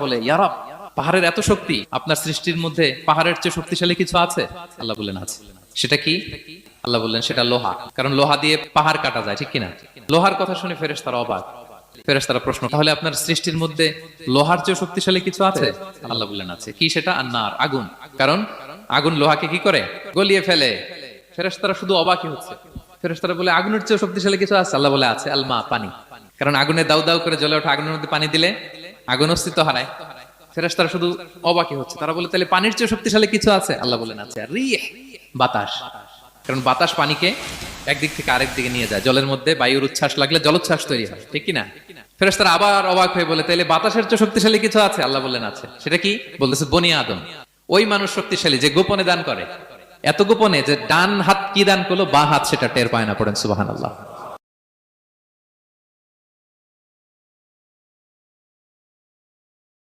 বলে, ইয়া রাব, পাহাড়ের এত শক্তি, আপনার সৃষ্টির মধ্যে পাহাড়ের চেয়ে শক্তিশালী কিছু আছে? আল্লাহ বললেন আছে। সেটা কি? আল্লাহ বললেন সেটা লোহা, কারণ লোহা দিয়ে পাহাড় কাটা যায়, ঠিক কিনা? লোহার কথা শুনে ফেরেশতারা অবাক। ফেরেশতারা প্রশ্ন, তাহলে আপনার সৃষ্টির মধ্যে লোহার চেয়ে শক্তিশালী কিছু আছে? আল্লাহ বললেন আছে। কি সেটা? আন্নার, আগুন। কারণ আগুন লোহাকে কি করে? গলিয়ে ফেলে। ফেরেশতারা শুধু অবাকই হচ্ছে। ফেরেশতারা বলে, আগুনের চেয়ে শক্তিশালী কিছু আছে? আল্লাহ বলে আছে, আলমা, পানি। কারণ আগুনে দাউ দাউ করে জ্বলে ওঠা আগুনের মধ্যে পানি দিলে আগুন অস্তিত্ব হারায়। ফেরেশতারা শুধু অবাকই হচ্ছে। তারা বলে, তাহলে পানির চেয়ে শক্তিশালী কিছু আছে? আল্লাহ বলেন আছে, রিহ, বাতাস। কারণ বাতাস পানিকে একদিক থেকে আরেক দিকে নিয়ে যায়। জলের মধ্যে বায়ুর উচ্ছ্বাস লাগলে জলোচ্ছ্বাস তৈরি হয়, ঠিক কিনা? ফেরেশতারা আবার অবাক হয়ে বলে, তাহলে বাতাসের চেয়ে শক্তিশালী কিছু আছে? আল্লাহ বললেন আছে। সেটা কি? বলতেছে বনি আদম। ওই মানুষ শক্তিশালী যে গোপনে দান করে, এত গোপনে যে ডান হাত কি দান করলো, বা হাত সেটা টের পায় না। পড়েন সুবহানাল্লাহ।